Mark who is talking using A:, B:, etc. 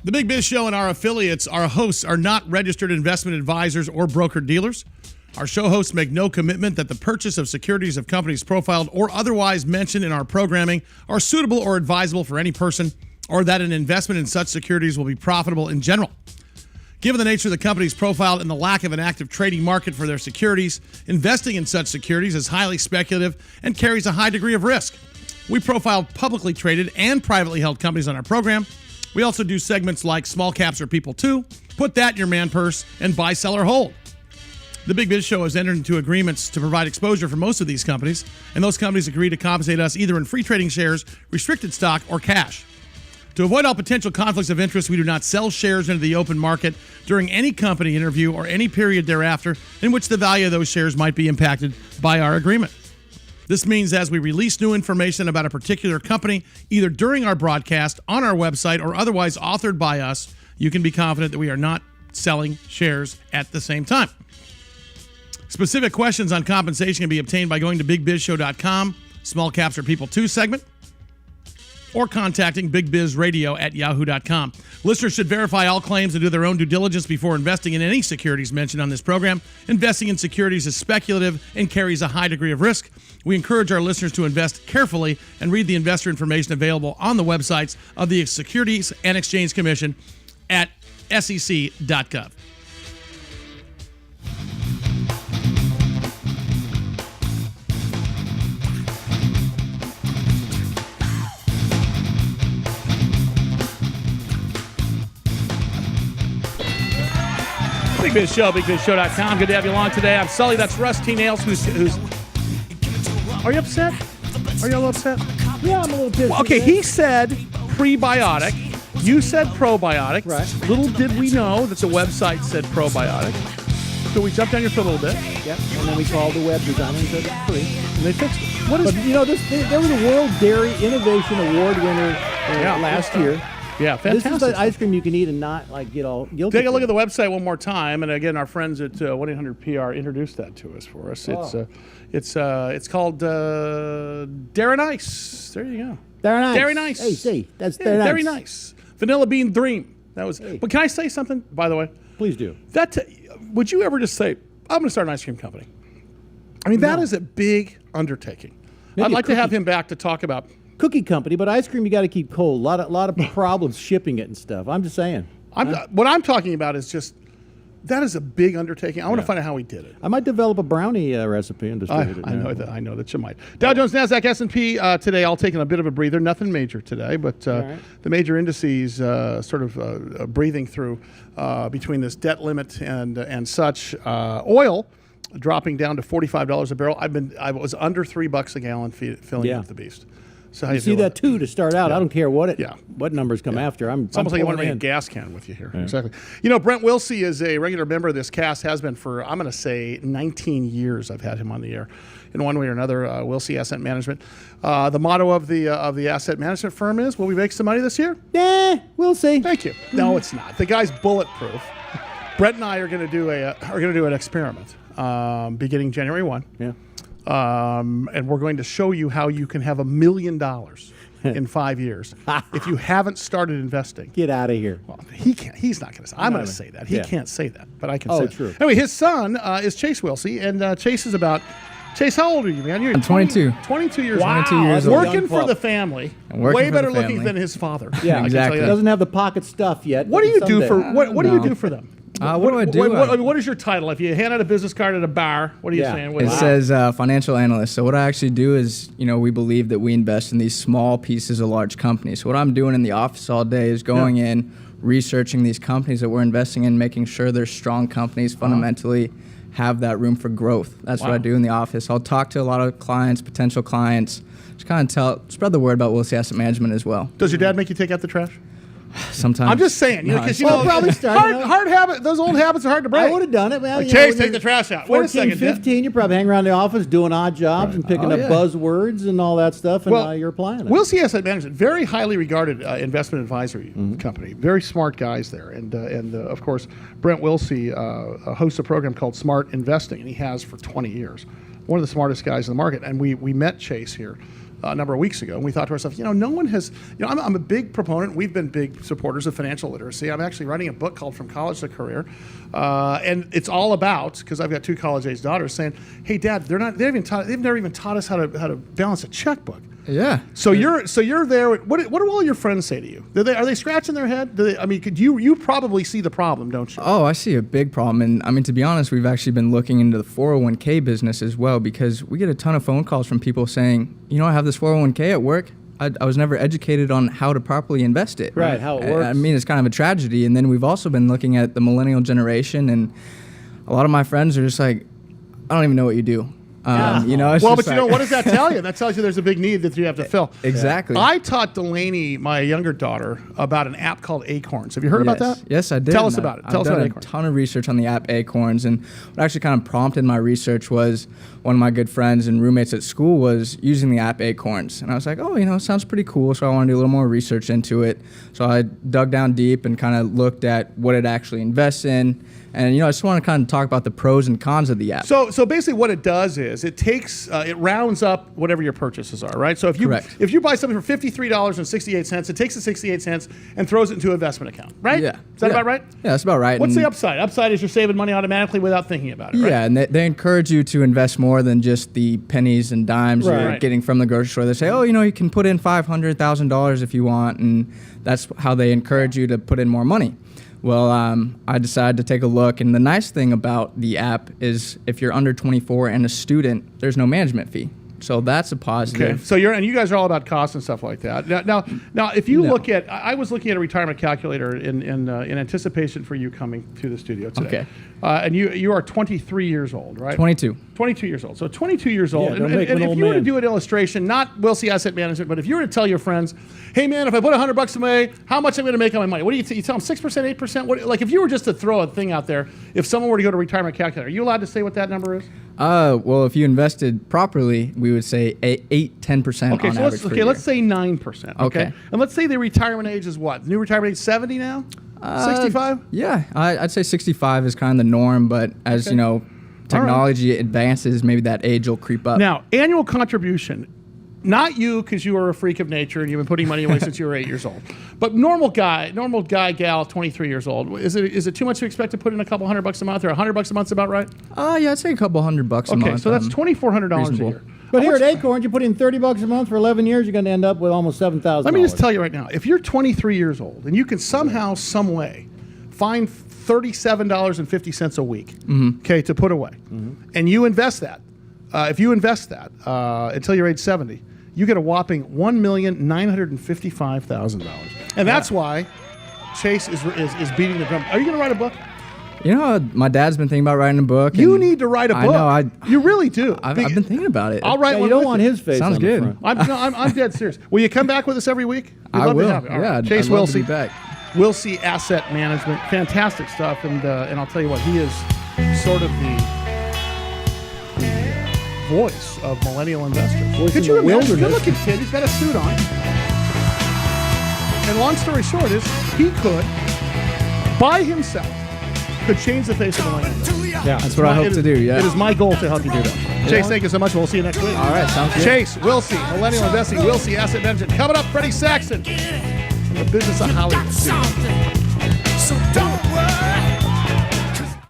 A: The Big Biz Show and our affiliates, our hosts, are not registered investment advisors or broker-dealers. Our show hosts make no commitment that the purchase of securities of companies profiled or otherwise mentioned in our programming are suitable or advisable for any person, or that an investment in such securities will be profitable in general. Given the nature of the companies profiled and the lack of an active trading market for their securities, investing in such securities is highly speculative and carries a high degree of risk. We profile publicly traded and privately held companies on our program. We also do segments like Small Caps or People Too, Put That in Your Man Purse, and Buy, Sell, or Hold. The Big Biz Show has entered into agreements to provide exposure for most of these companies, and those companies agree to compensate us either in free trading shares, restricted stock, or cash. To avoid all potential conflicts of interest, we do not sell shares into the open market during any company interview or any period thereafter in which the value of those shares might be impacted by our agreement. This means as we release new information about a particular company, either during our broadcast, on our website, or otherwise authored by us, you can be confident that we are not selling shares at the same time. Specific questions on compensation can be obtained by going to bigbizshow.com, Small Caps or People Too segment, or contacting bigbizradio@yahoo.com. Listeners should verify all claims and do their own due diligence before investing in any securities mentioned on this program. Investing in securities is speculative and carries a high degree of risk. We encourage our listeners to invest carefully and read the investor information available on the websites of the Securities and Exchange Commission at sec.gov. Big Biz Show, bigbizshow.com. Good to have you along today. I'm Sully. That's Russ-T-Nailz, who's... Are you upset? Are you a little upset?
B: Yeah, I'm a little pissed.
A: Well, okay, he said prebiotic. You said probiotic.
B: Right.
A: Little did we know that the website said probiotic. So we jumped on your foot a little bit.
B: Yep. And then we called the web designer and said it's free.
A: And they fixed it. What is...
B: But, you know, there was a World Dairy Innovation Award winner last year.
A: Yeah, fantastic.
B: This is the ice cream you can eat and not get all guilty.
A: Take a look at the website one more time, and again, our friends at 1-800-PR introduced that to us for us. It's called Dairy Nice. There you go.
B: Dairy
A: Nice.
B: Hey, see, that's
A: Dairy Nice. Vanilla Bean Dream. That was.
B: Hey.
A: But can I say something? By the way,
B: please do.
A: Would you ever just say, "I'm going to start an ice cream company"? I mean, that is a big undertaking.
B: Maybe
A: I'd like to have him back to talk about.
B: Cookie company, but ice cream you got to keep cold. A lot of problems shipping it and stuff. I'm just saying.
A: What I'm talking about is just that is a big undertaking. I want to find out how he did it.
B: I might develop a brownie recipe and distribute it.
A: I know that you might. Dow Jones, Nasdaq, S&P today all taking a bit of a breather. Nothing major today, but the major indices sort of breathing through between this debt limit and such. Oil dropping down to $45 a barrel. I was under $3 a gallon filling up the beast. So how
B: you see that too to start out. I don't care what numbers come after.
A: It's almost like you want to make a gas can with you here. Exactly. You know, Brent Wilsey is a regular member of this cast, has been for, I'm going to say, 19 years I've had him on the air in one way or another. Wilsey Asset Management. The motto of the asset management firm is, will we make some money this year?
B: We'll see.
A: Thank you. No, it's not. The guy's bulletproof. Brent and I are going to do an experiment beginning January 1. Yeah. And we're going to show you how you can have $1 million in 5 years if you haven't started investing.
B: Get out of here.
A: Well, he can't. He's not going to say. I'm going to say that. He can't say that, but I can say
B: true.
A: it. Anyway, his son is Chase Wilsey, and Chase is about... Chase, how old are you, man?
C: I'm 22.
A: 22 years old.
B: Wow.
C: 22 years old.
A: Working for the family. Way better looking than his father.
B: Yeah,
C: exactly.
B: He doesn't have the pocket stuff yet.
A: What do you do for... What do you do for them?
C: What do I do?
A: What is your title? If you hand out a business card at a bar, what are you saying?
C: It says financial analyst. So what I actually do is, we believe that we invest in these small pieces of large companies. So what I'm doing in the office all day is going in, researching these companies that we're investing in, making sure they're strong companies, fundamentally have that room for growth. That's what I do in the office. I'll talk to a lot of clients, potential clients, just kind of spread the word about Wilsey Asset Management as well.
A: Does your dad make you take out the trash?
C: Sometimes.
A: I'm just saying, because
B: probably
A: hard habit. Those old habits are hard to break.
B: I would have done it, man.
A: Chase, take the trash out.
B: 14,
A: Wait a second,
B: 15, you probably hang around the office doing odd jobs and picking up buzzwords and all that stuff, and you're applying it.
A: Wilsey Asset Management, very highly regarded investment advisory company. Very smart guys there, and of course, Brent Wilsey hosts a program called Smart Investing, and he has for 20 years. One of the smartest guys in the market, and we met Chase here a number of weeks ago, and we thought to ourselves, no one has, I'm a big proponent. We've been big supporters of financial literacy. I'm actually writing a book called From College to Career, and it's all about, because I've got 2 college-age daughters, saying, "Hey, Dad, they've never even taught us how to balance a checkbook."
C: Yeah.
A: So you're there. What do all your friends say to you? Are they scratching their head? Could you probably see the problem, don't you?
C: Oh, I see a big problem. And to be honest, we've actually been looking into the 401k business as well, because we get a ton of phone calls from people saying, I have this 401k at work. I was never educated on how to properly invest it.
B: Right, how it works.
C: It's kind of a tragedy. And then we've also been looking at the millennial generation, and a lot of my friends are just like, I don't even know what you do. What does that tell you? That tells you there's a big need that you have to fill. Exactly.
A: I taught Delaney, my younger daughter, about an app called Acorns. Have you heard about that?
C: Yes, I did.
A: Tell us about it.
C: I've done a ton of research on the app Acorns, and what actually kind of prompted my research was one of my good friends and roommates at school was using the app Acorns, and I was like, it sounds pretty cool, so I want to do a little more research into it. So I dug down deep and kind of looked at what it actually invests in. And I just want to kind of talk about the pros and cons of the app.
A: So basically, what it does is it takes it rounds up whatever your purchases are, right? So if you buy something for $53.68, it takes the 68 cents and throws it into an investment account, right?
C: Yeah.
A: Is that about right?
C: Yeah, that's about right.
A: What's the upside? Upside is you're saving money automatically without thinking about it, right?
C: Yeah, and they encourage you to invest more than just the pennies and dimes you're getting from the grocery store. They say, you can put in $500,000 if you want, and that's how they encourage you to put in more money. Well, I decided to take a look, and the nice thing about the app is if you're under 24 and a student, there's no management fee. So that's a positive.
A: Okay. So you guys are all about cost and stuff like that. Now, if you look at, I was looking at a retirement calculator in anticipation for you coming to the studio today.
C: Okay.
A: And you are 23 years old, right?
C: 22.
A: 22 years old. So 22 years old.
B: Yeah,
A: and if you were to do an illustration, not Wilsey Asset Management, but if you were to tell your friends, hey man, if I put $100 away, how much I'm going to make on my money? What do you tell them? 6%, 8%? If you were just to throw a thing out there, if someone were to go to retirement calculator, are you allowed to say what that number is?
C: Well, if you invested properly, we would say 8-10%
A: on
C: average per year.
A: Let's say 9%.
C: Okay.
A: And let's say the retirement age is what? The new retirement age 70 now? 65?
C: Yeah, I'd say 65 is kind of the norm, but as technology advances, maybe that age will creep up.
A: Now, annual contribution. Not you, because you are a freak of nature and you've been putting money away since you were 8 years old. But normal guy, gal, 23 years old. Is it too much to expect to put in a couple $100 a month, or $100 a month is about right?
C: Yeah, I'd say a couple $100 a month.
A: Okay, so that's $2,400 a year.
B: But here at Acorns, you put in $30 a month for 11 years, you're going to end up with almost $7,000.
A: Let me just tell you right now, if you're 23 years old and you can somehow, some way, find $37.50 a week, okay, to put away, and you invest that, if you invest that until you're age 70, you get a whopping $1,955,000, and that's why Chase is beating the drum. Are you going to write a book?
C: My dad's been thinking about writing a book.
A: You need to write a book.
C: I know.
A: You really do.
C: I've been thinking about it.
B: I'll write one. You don't want his face.
C: Sounds good.
A: I'm dead serious. Will you come back with us every week?
C: I will.
A: Yeah,
C: Chase
A: Wilsey.
C: Back.
A: Wilsey Asset Management, fantastic stuff, and I'll tell you what, he is sort of the voice of millennial investors. Could you imagine? Good-looking kid, he's got a suit on. And long story short is, he could, by himself, could change the face of millennial investing.
C: Yeah, that's what I hope to do. Yeah,
A: it is my goal to help you do that. Chase, thank you so much. We'll see you next week.
C: All right, sounds good.
A: Chase, Wilsey, Millennial Investing, Wilsey Asset Management. Coming up, Freddie Saxon, from the business of Hollywood.